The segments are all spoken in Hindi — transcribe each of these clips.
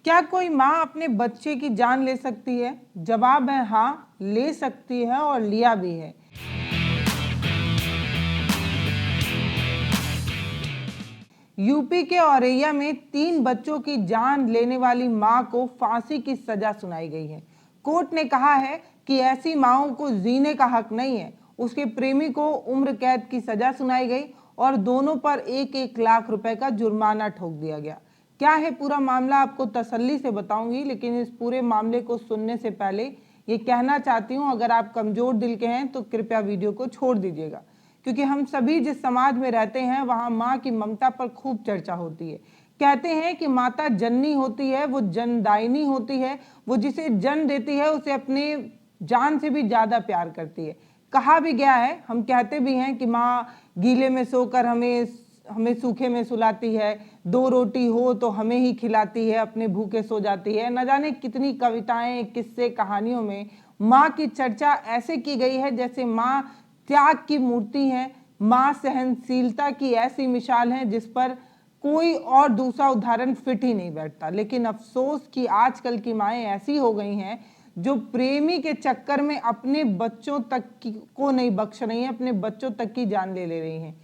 क्या कोई माँ अपने बच्चे की जान ले सकती है? जवाब है हाँ, ले सकती है और लिया भी है। यूपी के औरैया में 3 बच्चों की जान लेने वाली मां को फांसी की सजा सुनाई गई है। कोर्ट ने कहा है कि ऐसी माओं को जीने का हक नहीं है। उसके प्रेमी को उम्र कैद की सजा सुनाई गई और दोनों पर 1-1 लाख रुपए का जुर्माना ठोक दिया गया। क्या है पूरा मामला आपको तसल्ली से बताऊंगी, लेकिन इस पूरे मामले को सुनने से पहले ये कहना चाहती हूँ, अगर आप कमजोर दिल के हैं तो कृपया वीडियो को छोड़ दीजिएगा, क्योंकि हम सभी जिस समाज में रहते हैं वहाँ माँ की ममता पर खूब चर्चा होती है। कहते हैं कि माता जननी होती है, वो जनदायिनी होती है, वो जिसे जन्म देती है उसे अपने जान से भी ज्यादा प्यार करती है। कहा भी गया है, हम कहते भी हैं कि माँ गीले में सोकर हमें सूखे में सुलाती है, 2 रोटी हो तो हमें ही खिलाती है, अपने भूखे सो जाती है। न जाने कितनी कविताएं, किस्से, कहानियों में माँ की चर्चा ऐसे की गई है जैसे माँ त्याग की मूर्ति है, माँ सहनशीलता की ऐसी मिसाल है जिस पर कोई और दूसरा उदाहरण फिट ही नहीं बैठता। लेकिन अफसोस कि आजकल की माएँ ऐसी हो गई हैं जो प्रेमी के चक्कर में अपने बच्चों तक को नहीं बख्श रही हैं, अपने बच्चों तक की जान ले रही हैं।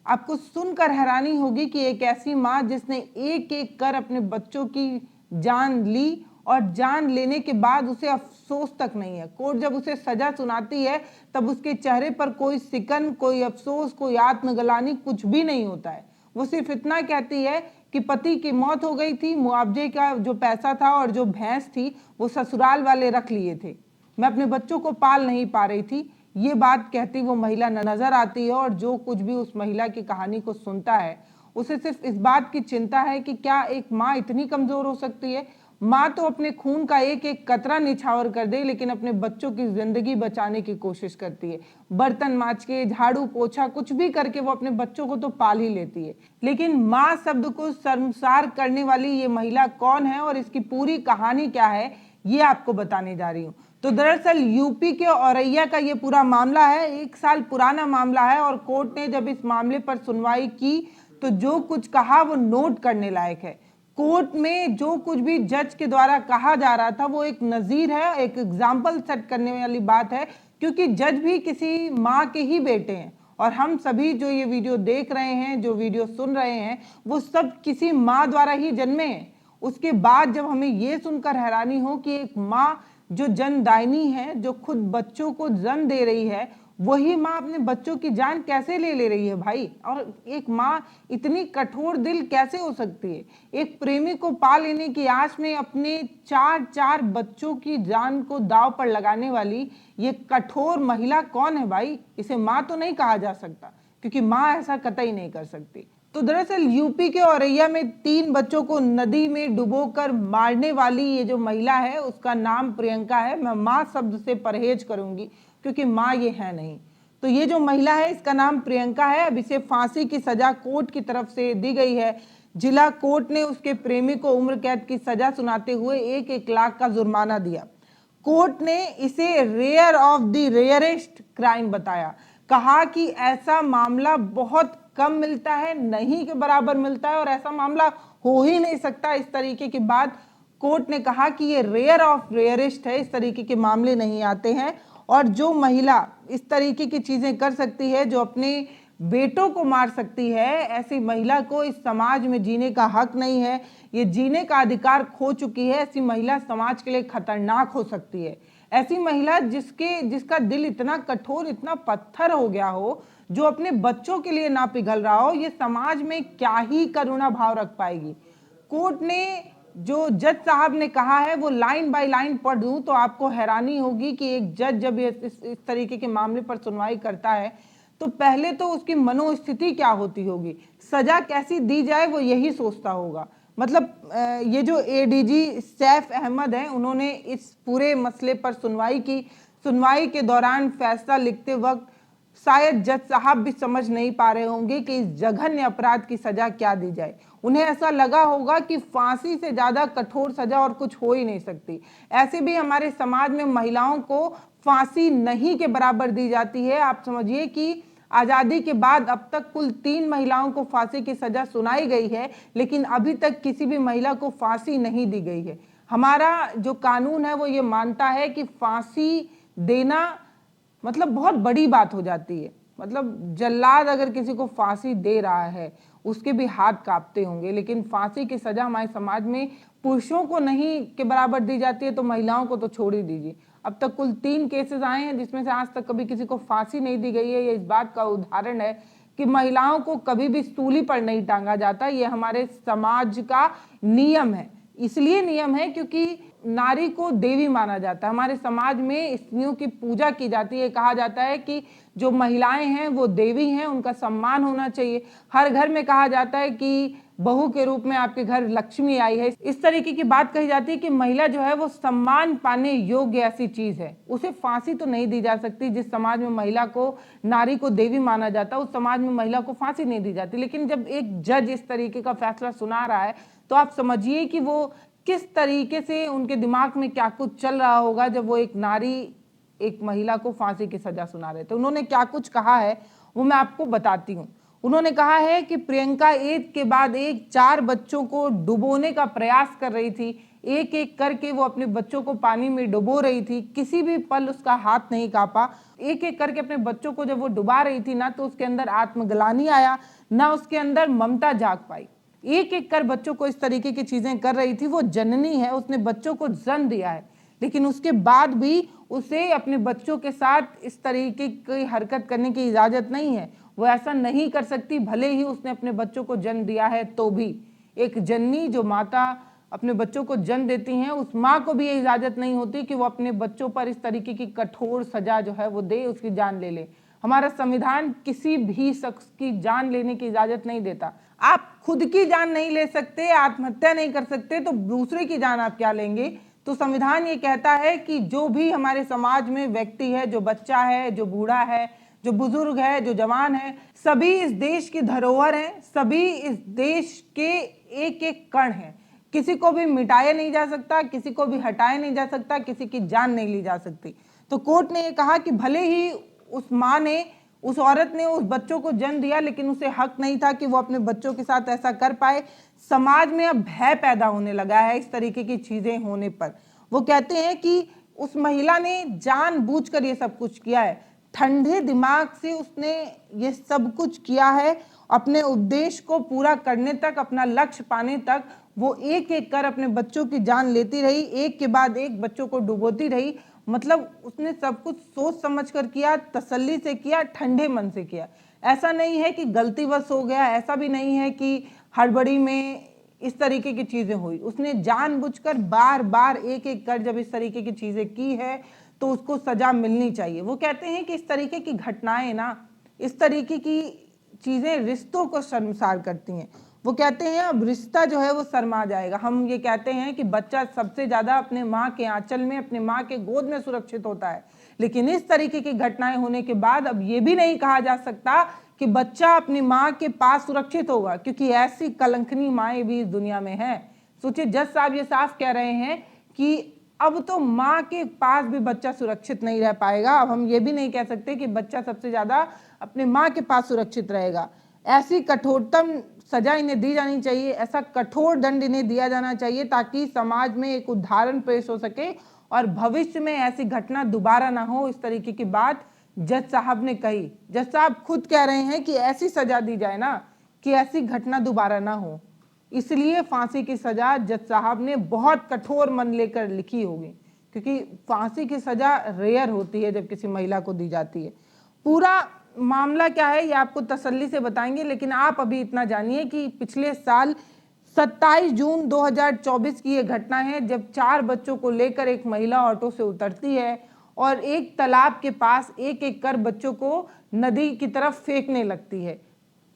आपको सुनकर हैरानी होगी कि एक ऐसी माँ जिसने एक एक कर अपने बच्चों की जान ली और जान लेने के बाद उसे अफसोस तक नहीं है। कोर्ट जब उसे सजा सुनाती है तब उसके चेहरे पर कोई सिकन, कोई अफसोस, कोई आत्मग्लानि कुछ भी नहीं होता है। वो सिर्फ इतना कहती है कि पति की मौत हो गई थी, मुआवजे का जो पैसा था और जो भैंस थी वो ससुराल वाले रख लिए थे, मैं अपने बच्चों को पाल नहीं पा रही थी। ये बात कहती वो महिला नजर आती है और जो कुछ भी उस महिला की कहानी को सुनता है उसे सिर्फ इस बात की चिंता है कि क्या एक माँ इतनी कमजोर हो सकती है। माँ तो अपने खून का एक एक कतरा निछावर कर दे, लेकिन अपने बच्चों की जिंदगी बचाने की कोशिश करती है। बर्तन मांज के, झाड़ू पोछा कुछ भी करके वो अपने बच्चों को तो पाल ही लेती है। लेकिन माँ शब्द को शर्मसार करने वाली ये महिला कौन है और इसकी पूरी कहानी क्या है, ये आपको बताने जा रही हूँ। तो दरअसल यूपी के औरैया का ये पूरा मामला है, 1 साल पुराना मामला है और कोर्ट ने जब इस मामले पर सुनवाई की तो जो कुछ कहा वो नोट करने लायक है। कोर्ट में जो कुछ भी जज के द्वारा कहा जा रहा था वो एक नजीर है, एक एग्जाम्पल सेट करने वाली बात है, क्योंकि जज भी किसी माँ के ही बेटे हैं और हम सभी जो ये वीडियो देख रहे हैं, जो वीडियो सुन रहे हैं, वो सब किसी माँ द्वारा ही जन्मे हैं। उसके बाद जब हमें ये सुनकर हैरानी हो कि एक माँ जो जनदायिनी है, जो खुद बच्चों को जन्म दे रही है, वही माँ अपने बच्चों की जान कैसे ले रही है भाई। और एक माँ इतनी कठोर दिल कैसे हो सकती है, एक प्रेमी को पा लेने की आस में अपने 4 बच्चों की जान को दांव पर लगाने वाली ये कठोर महिला कौन है भाई। इसे माँ तो नहीं कहा जा सकता, क्योंकि माँ ऐसा कतई नहीं कर सकती। तो दरअसल यूपी के औरैया में 3 बच्चों को नदी में डुबोकर मारने वाली ये जो महिला है उसका नाम प्रियंका है। मैं माँ शब्द से परहेज करूंगी क्योंकि माँ ये है नहीं। तो ये जो महिला है इसका नाम प्रियंका है। अब इसे फांसी की सजा कोर्ट की तरफ से दी गई है। जिला कोर्ट ने उसके प्रेमी को उम्र कैद की सजा सुनाते हुए 1-1 लाख का जुर्माना दिया। कोर्ट ने इसे rare of the rarest crime बताया। कहा कि ऐसा मामला बहुत कम मिलता है, नहीं के बराबर मिलता है और ऐसा मामला हो ही नहीं सकता। इस तरीके की बात कोर्ट ने कहा कि ये रेयर ऑफ रेयरेस्ट है, इस तरीके के मामले नहीं आते हैं। और जो महिला इस तरीके की चीजें कर सकती है, जो अपने बेटों को मार सकती है, ऐसी महिला को इस समाज में जीने का हक नहीं है। ये जीने का अधिकार खो चुकी है। ऐसी महिला समाज के लिए खतरनाक हो सकती है। ऐसी महिला जिसका दिल इतना कठोर, इतना पत्थर हो गया हो, जो अपने बच्चों के लिए ना पिघल रहा हो, ये समाज में क्या ही करुणा भाव रख पाएगी। कोर्ट ने जो जज साहब ने कहा है वो लाइन बाय लाइन पढ़ दूं तो आपको हैरानी होगी कि एक जज जब इस तरीके के मामले पर सुनवाई करता है तो पहले तो उसकी मनोस्थिति क्या होती होगी, सजा कैसी दी जाए वो यही सोचता होगा। मतलब ये जो एडीजी सैफ अहमद हैं, उन्होंने इस पूरे मसले पर सुनवाई की। सुनवाई के दौरान फैसला लिखते वक्त शायद जज साहब भी समझ नहीं पा रहे होंगे कि इस जघन्य अपराध की सजा क्या दी जाए। उन्हें ऐसा लगा होगा कि फांसी से ज्यादा कठोर सजा और कुछ हो ही नहीं सकती। ऐसे भी हमारे समाज में महिलाओं को फांसी नहीं के बराबर दी जाती है। आप समझिए कि आजादी के बाद अब तक कुल 3 महिलाओं को फांसी की सजा सुनाई गई है, लेकिन अभी तक किसी भी महिला को फांसी नहीं दी गई है। हमारा जो कानून है वो ये मानता है कि फांसी देना मतलब बहुत बड़ी बात हो जाती है। मतलब जल्लाद अगर किसी को फांसी दे रहा है उसके भी हाथ कांपते होंगे, लेकिन फांसी की सजा हमारे समाज में पुरुषों को नहीं के बराबर दी जाती है तो महिलाओं को तो छोड़ ही दीजिए। अब तक कुल 3 केसेस आए हैं जिसमें से आज तक कभी किसी को फांसी नहीं दी गई है। ये इस बात का उदाहरण है कि महिलाओं को कभी भी सूली पर नहीं टांगा जाता। ये हमारे समाज का नियम है। इसलिए नियम है क्योंकि नारी को देवी माना जाता है। हमारे समाज में स्त्रियों की पूजा की जाती है। कहा जाता है कि जो महिलाएं हैं वो देवी हैं, उनका सम्मान होना चाहिए। हर घर में कहा जाता है कि बहू के रूप में आपके घर लक्ष्मी आई है। इस तरीके की बात कही जाती है कि महिला जो है वो सम्मान पाने योग्य ऐसी चीज है, उसे फांसी तो नहीं दी जा सकती। जिस समाज में महिला को, नारी को देवी माना जाता है, उस समाज में महिला को फांसी नहीं दी जाती। लेकिन जब एक जज इस तरीके का फैसला सुना रहा है तो आप समझिए कि वो किस तरीके से, उनके दिमाग में क्या कुछ चल रहा होगा जब वो एक नारी एक महिला को फांसी की सजा सुना रहे थे। उन्होंने क्या कुछ कहा है वो मैं आपको बताती हूँ। उन्होंने कहा है कि प्रियंका एक के बाद एक 4 बच्चों को डुबोने का प्रयास कर रही थी। एक एक करके वो अपने बच्चों को पानी में डुबो रही थी। किसी भी पल उसका हाथ नहीं कांपा। एक एक करके अपने बच्चों को जब वो डुबा रही थी ना तो उसके अंदर आत्मग्लानि आया, ना उसके अंदर ममता जाग पाई। एक एक कर बच्चों को इस तरीके की चीजें कर रही थी। वो जननी है, उसने बच्चों को जन्म दिया है, लेकिन उसके बाद भी उसे अपने बच्चों के साथ इस तरीके की हरकत करने की इजाजत नहीं है। वो ऐसा नहीं कर सकती, भले ही उसने अपने बच्चों को जन्म दिया है तो भी। एक जननी जो माता अपने बच्चों को जन्म देती हैं, उस माँ को भी ये इजाजत नहीं होती कि वो अपने बच्चों पर इस तरीके की कठोर सजा जो है वो दे, उसकी जान ले ले। हमारा संविधान किसी भी शख्स की जान लेने की इजाजत नहीं देता। आप खुद की जान नहीं ले सकते, आत्महत्या नहीं कर सकते, तो दूसरे की जान आप क्या लेंगे। तो संविधान ये कहता है कि जो भी हमारे समाज में व्यक्ति है, जो बच्चा है, जो बूढ़ा है, जो बुजुर्ग है, जो जवान है, सभी इस देश की धरोहर हैं। सभी इस देश के एक एक कण हैं। किसी को भी मिटाया नहीं जा सकता, किसी को भी हटाया नहीं जा सकता, किसी की जान नहीं ली जा सकती। तो कोर्ट ने ये कहा कि भले ही उस माँ ने, उस औरत ने उस बच्चों को जन्म दिया, लेकिन उसे हक नहीं था कि वो अपने बच्चों के साथ ऐसा कर पाए। समाज में अब भय पैदा होने लगा है इस तरीके की चीजें होने पर। वो कहते हैं कि उस महिला ने जानबूझकर ये सब कुछ किया है, ठंडे दिमाग से उसने ये सब कुछ किया है। अपने उद्देश्य को पूरा करने तक, अपना लक्ष्य पाने तक वो एक एक कर अपने बच्चों की जान लेती रही, एक के बाद एक बच्चों को डुबोती रही। मतलब उसने सब कुछ सोच समझ कर किया, तसल्ली से किया, ठंडे मन से किया। ऐसा नहीं है कि गलतीवश हो गया, ऐसा भी नहीं है कि हड़बड़ी में इस तरीके की चीजें हुई। उसने जानबूझकर बार बार एक एक कर जब इस तरीके की चीजें की है तो उसको सजा मिलनी चाहिए। वो कहते हैं कि इस तरीके की घटनाएं ना, इस तरीके की चीजें रिश्तों को शर्मसार करती हैं। वो कहते हैं अब रिश्ता जो है वो शर्मा जाएगा। हम ये कहते हैं कि बच्चा सबसे ज्यादा अपने माँ के आंचल में, अपने माँ के गोद में सुरक्षित होता है, लेकिन इस तरीके की घटनाएं होने के बाद अब ये भी नहीं कहा जा सकता कि बच्चा अपनी माँ के पास सुरक्षित होगा, क्योंकि ऐसी कलंकनी माएं भी इस दुनिया में हैं। सोचिए, जज साहब ये साफ कह रहे हैं कि अब तो माँ के पास भी बच्चा सुरक्षित नहीं रह पाएगा। अब हम ये भी नहीं कह सकते कि बच्चा सबसे ज्यादा अपने माँ के पास सुरक्षित रहेगा। ऐसी कठोरतम सजा इन्हें दी जानी चाहिए, ऐसा कठोर दंड इन्हें दिया जाना चाहिए ताकि समाज में एक उदाहरण पेश हो सके और भविष्य में ऐसी घटना दोबारा ना हो। इस तरीके की बात जज साहब ने कही। जज साहब खुद कह रहे हैं कि ऐसी सजा दी जाए ना कि ऐसी घटना दोबारा ना हो। इसलिए फांसी की सजा जज साहब ने बहुत कठोर मन लेकर लिखी होगी, क्योंकि फांसी की सजा रेयर होती है जब किसी महिला को दी जाती है। पूरा मामला क्या है ये आपको तसल्ली से बताएंगे, लेकिन आप अभी इतना जानिए कि पिछले साल 27 जून 2024 की ये घटना है, जब 4 बच्चों को लेकर एक महिला ऑटो से उतरती है और एक तालाब के पास एक एक कर बच्चों को नदी की तरफ फेंकने लगती है।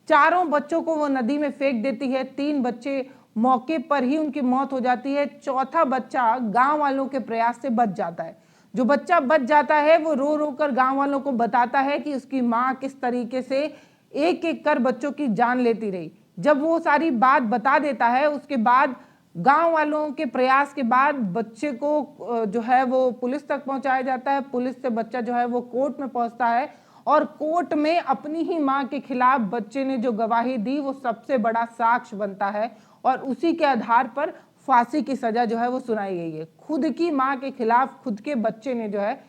चारों बच्चों को वो नदी में फेंक देती है। 3 बच्चे मौके पर ही उनकी मौत हो जाती है। चौथा बच्चा गांव वालों के प्रयास से बच जाता है। जो बच्चा बच जाता है वो रो रो कर गांव वालों को बताता है कि उसकी माँ किस तरीके से एक एक कर बच्चों की जान लेती रही। जब वो सारी बात बता देता है, उसके बाद गांव वालों के प्रयास के बाद बच्चे को जो है वो पुलिस तक पहुंचाया जाता है। पुलिस से बच्चा जो है वो कोर्ट में पहुंचता है और कोर्ट में अपनी ही मां के खिलाफ बच्चे ने जो गवाही दी वो सबसे बड़ा साक्ष्य बनता है और उसी के आधार पर फांसी की सजा जो है वो सुनाई गई है। खुद की मां के खिलाफ खुद के बच्चे ने जो है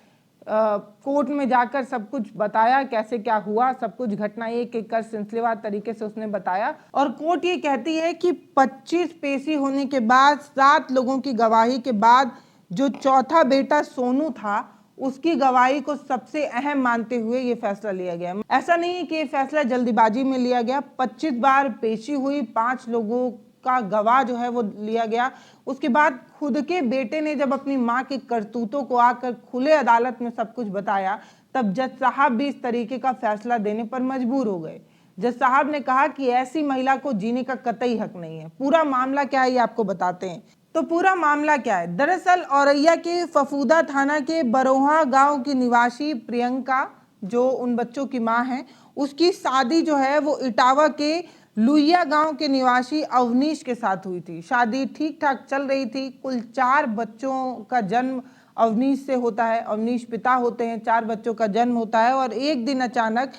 कोर्ट में जाकर सब कुछ बताया, कैसे क्या हुआ, सब कुछ घटना एक एक कर सिलसिलेवार तरीके से उसने बताया। और कोर्ट ये कहती है कि 25 पेशी होने के बाद 7 लोगों की गवाही के बाद जो चौथा बेटा सोनू था उसकी गवाही को सबसे अहम मानते हुए ये फैसला लिया गया। ऐसा नहीं है कि ये फैसला जल्दीबाजी में लिया गया। 25 बार पेशी हुई, 5 लोगों का गवाह जो है वो लिया गया। उसके बाद खुद के बेटे ने जब अपनी मां के करतूतों को आकर खुले अदालत में सब कुछ बताया, तब जज साहब भी इस तरीके का फैसला देने पर मजबूर हो गए। जज साहब ने कहा कि ऐसी महिला को जीने का कतई हक नहीं है। पूरा मामला क्या है ये आपको बताते हैं। तो पूरा मामला क्या है? दरअसल औरैया के फफूदा थाना के बरोहा गांव की निवासी प्रियंका, जो उन बच्चों की मां है, उसकी शादी जो है वो इटावा के लुइया गांव के निवासी अवनीश के साथ हुई थी। शादी ठीक ठाक चल रही थी। कुल 4 बच्चों का जन्म अवनीश से होता है। अवनीश पिता होते हैं। 4 बच्चों का जन्म होता है और एक दिन अचानक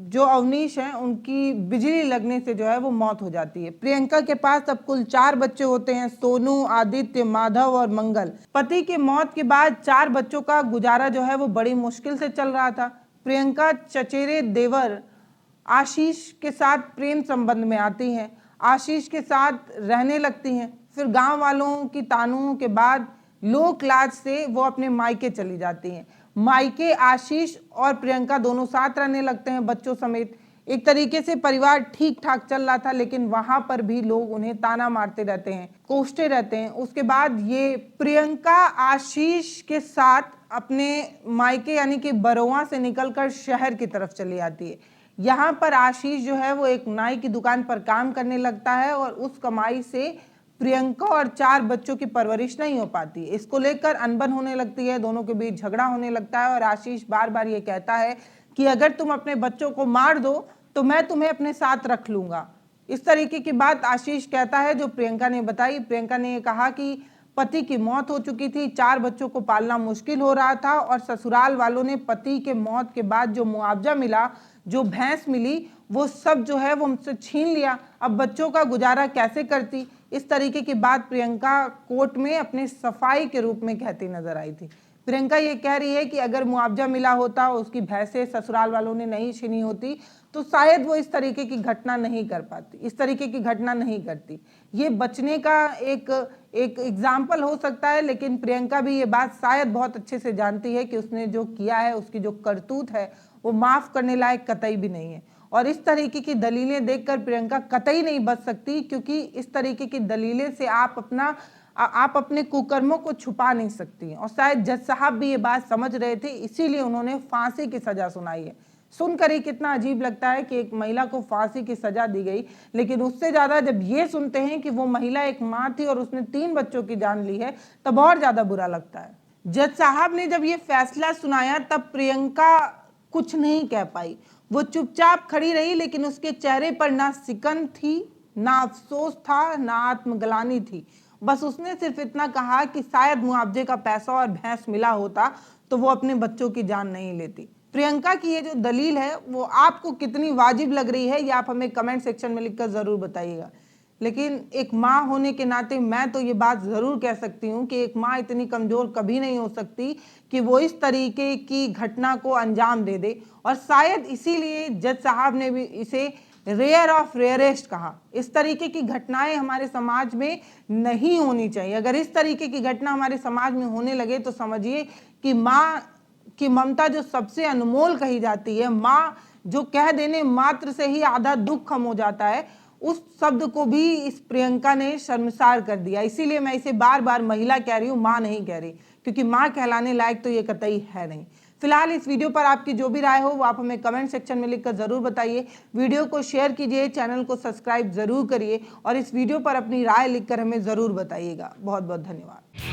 जो अवनीश हैं उनकी बिजली लगने से जो है वो मौत हो जाती है। प्रियंका के पास अब कुल 4 बच्चे होते हैं, सोनू, आदित्य, माधव और मंगल। पति की मौत के बाद 4 बच्चों का गुजारा जो है वो बड़ी मुश्किल से चल रहा था। प्रियंका चचेरे देवर आशीष के साथ प्रेम संबंध में आती हैं, आशीष के साथ रहने लगती हैं। फिर गांव वालों की तानुओं के बाद लोक लाज से वो अपने मायके चली जाती हैं। मायके आशीष और प्रियंका दोनों साथ रहने लगते हैं बच्चों समेत। एक तरीके से परिवार ठीक ठाक चल रहा था, लेकिन वहां पर भी लोग उन्हें ताना मारते रहते हैं, कोसते रहते हैं। उसके बाद ये प्रियंका आशीष के साथ अपने मायके यानी कि बरोआ से निकलकर शहर की तरफ चली आती है। यहाँ पर आशीष जो है वो एक नाई की दुकान पर काम करने लगता है और उस कमाई से प्रियंका और 4 बच्चों की परवरिश नहीं हो पाती। इसको लेकर अनबन होने लगती है, दोनों के बीच झगड़ा होने लगता है और आशीष बार बार ये कहता है कि अगर तुम अपने बच्चों को मार दो तो मैं तुम्हें अपने साथ रख लूंगा। इस तरीके की बात आशीष कहता है जो प्रियंका ने बताई। प्रियंका ने कहा कि पति की मौत हो चुकी थी, 4 बच्चों को पालना मुश्किल हो रहा था और ससुराल वालों ने पति के मौत के बाद जो मुआवजा मिला, जो भैंस मिली, वो सब जो है वो हमसे छीन लिया। अब बच्चों का गुजारा कैसे करती? इस तरीके की बात प्रियंका कोर्ट में अपने सफाई के रूप में कहती नजर आई थी। प्रियंका ये कह रही है कि अगर मुआवजा मिला होता, उसकी भैंसें ससुराल वालों ने नहीं छीनी होती, तो शायद वो इस तरीके की घटना नहीं कर पाती, इस तरीके की घटना नहीं करती। ये बचने का एक एग्जाम्पल हो सकता है, लेकिन प्रियंका भी ये बात शायद बहुत अच्छे से जानती है कि उसने जो किया है, उसकी जो करतूत है, वो माफ करने लायक कतई भी नहीं है। और इस तरीके की दलीलें देखकर प्रियंका कतई नहीं बच सकती, क्योंकि इस तरीके की दलीलें से आप अपने कुकर्मों को छुपा नहीं सकती। और शायद जज साहब भी ये बात समझ रहे थे, इसीलिए उन्होंने फांसी की सजा सुनाई है। सुनकर ही कितना अजीब लगता है कि एक महिला को फांसी की सजा दी गई, लेकिन उससे ज्यादा जब ये सुनते हैं कि वो महिला एक मां थी और उसने 3 बच्चों की जान ली है, तब और ज्यादा बुरा लगता है। जज साहब ने जब ये फैसला सुनाया तब प्रियंका कुछ नहीं कह पाई। वो चुपचाप खड़ी रही, लेकिन उसके चेहरे पर ना सिकन थी, ना अफसोस था, ना आत्मग्लानि थी। बस उसने सिर्फ इतना कहा कि शायद मुआवजे का पैसा और भैंस मिला होता तो वो अपने बच्चों की जान नहीं लेती। प्रियंका की ये जो दलील है वो आपको कितनी वाजिब लग रही है, ये आप हमें कमेंट सेक्शन में लिखकर जरूर बताइएगा। लेकिन एक माँ होने के नाते मैं तो ये बात ज़रूर कह सकती हूँ कि एक माँ इतनी कमज़ोर कभी नहीं हो सकती कि वो इस तरीके की घटना को अंजाम दे दे। और शायद इसीलिए जज साहब ने भी इसे रेयर ऑफ रेयरेस्ट कहा। इस तरीके की घटनाएं हमारे समाज में नहीं होनी चाहिए। अगर इस तरीके की घटना हमारे समाज में होने लगे तो समझिए कि माँ की ममता जो सबसे अनमोल कही जाती है, माँ जो कह देने मात्र से ही आधा दुख कम हो जाता है, उस शब्द को भी इस प्रियंका ने शर्मसार कर दिया। इसीलिए मैं इसे बार बार महिला कह रही हूँ, माँ नहीं कह रही, क्योंकि माँ कहलाने लायक तो ये कतई है नहीं। फिलहाल इस वीडियो पर आपकी जो भी राय हो वो आप हमें कमेंट सेक्शन में लिखकर जरूर बताइए। वीडियो को शेयर कीजिए, चैनल को सब्सक्राइब जरूर करिए और इस वीडियो पर अपनी राय लिखकर हमें जरूर बताइएगा। बहुत बहुत धन्यवाद।